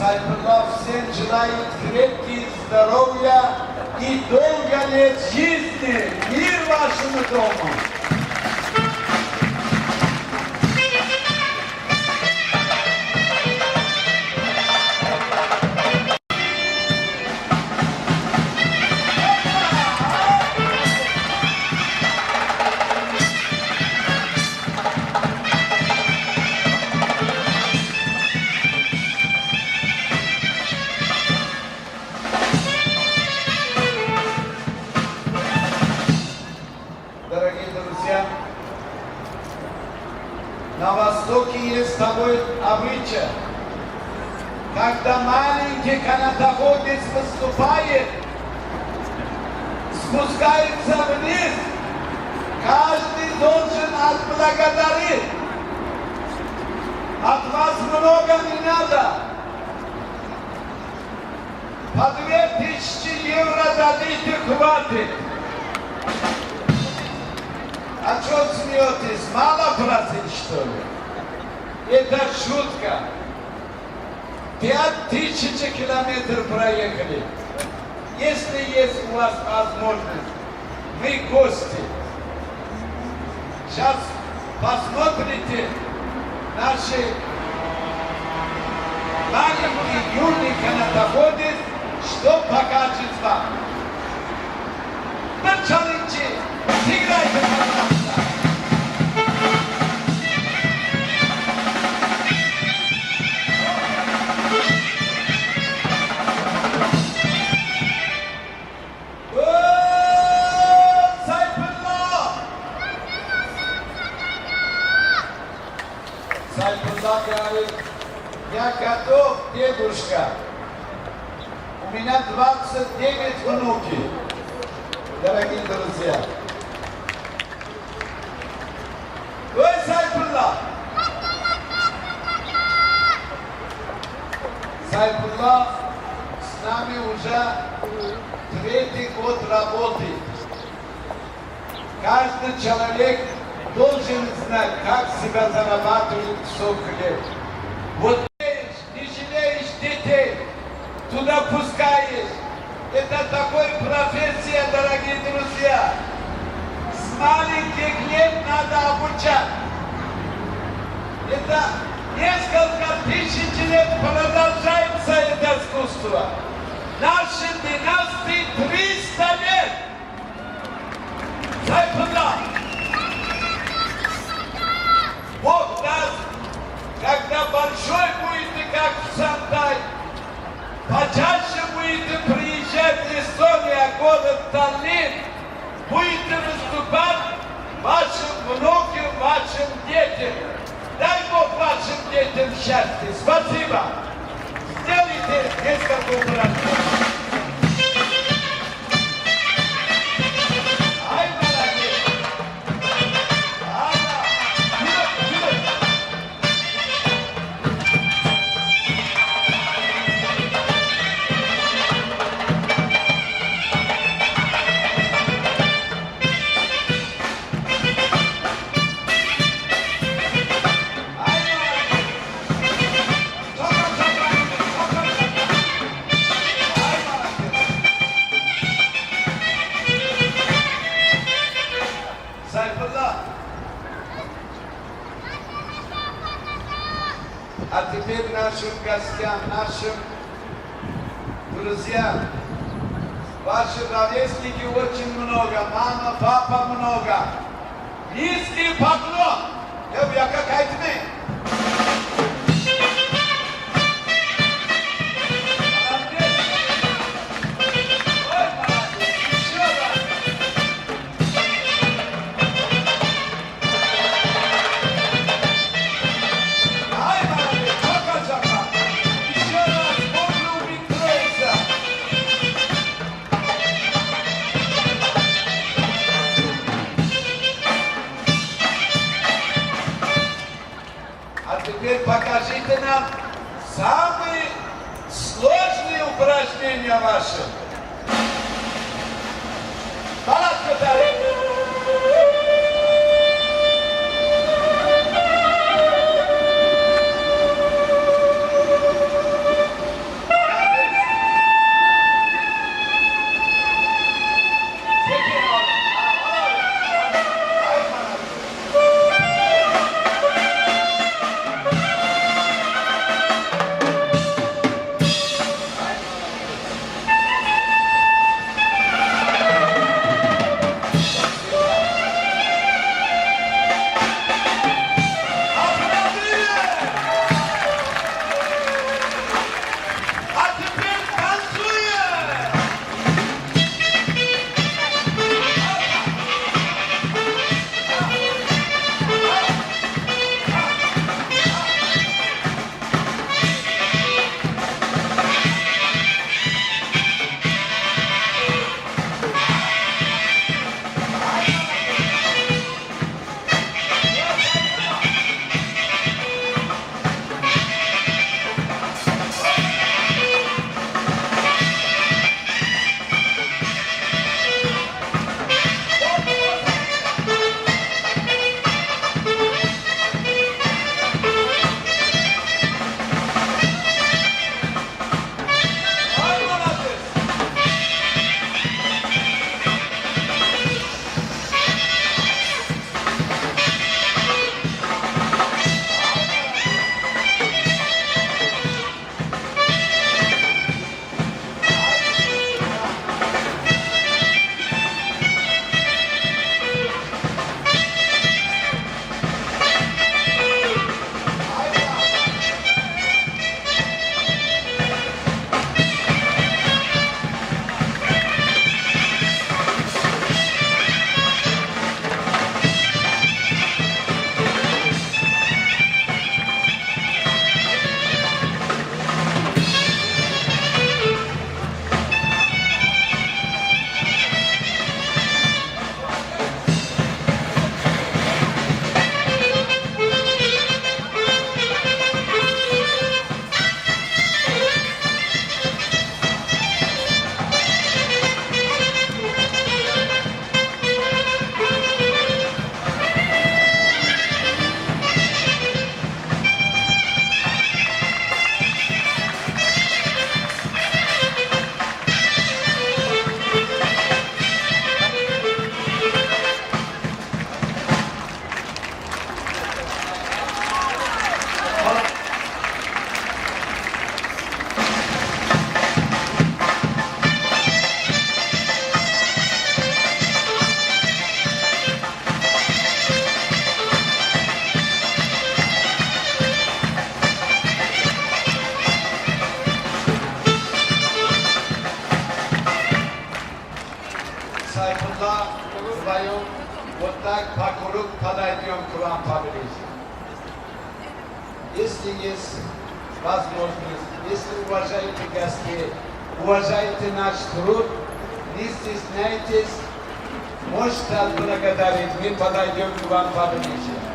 Сайфуллах всем желает крепких здоровья и долго лет жизни. Мир вашему дому! Дорогие друзья, на Востоке есть такой обычай, когда маленький канатоходец выступает, спускается вниз, каждый должен отблагодарить. От вас много не надо. По 2000 евро дадите, хватит. А что смеетесь? Мало платить, что ли? Это шутка. 5000 километров проехали. Если есть у вас возможность, мы гости. Сейчас посмотрите наши маленькие юные канатоходы, что покажет вам. Началите, сыграйте, пожалуйста. Сайфуллах говорит, я готов, дедушка. У меня 29 внуки, дорогие друзья. Ой, Сайфуллах! Сайфуллах с нами уже 3-й год работает. Каждый человек должен знать, как себя зарабатывает свой хлеб. Вот не жалеешь детей, туда пускаешь. Это такая профессия, дорогие друзья. С маленьких лет надо обучать. Это несколько тысяч лет продолжается это искусство. Наши династии 300 лет. Сайфуллах! Бог даст, когда большой будете, как в Сантай, почаще будете приезжать в Эстонию, город Таллин, будете выступать вашим внукам, вашим детям. Дай Бог вашим детям счастья. Спасибо. Сделайте несколько упражнений. А теперь нашим гостям, нашим друзьям, ваши ровесники очень много, мама, папа много. Низкий поклон. Я какая-то Теперь покажите нам самые сложные упражнения ваши. Палатка, дорогие. так покруг подойдем к вам поближе. Если есть возможность, если уважаете гостей, уважаете наш труд, не стесняйтесь, можете отблагодарить, мы подойдем к вам поближе.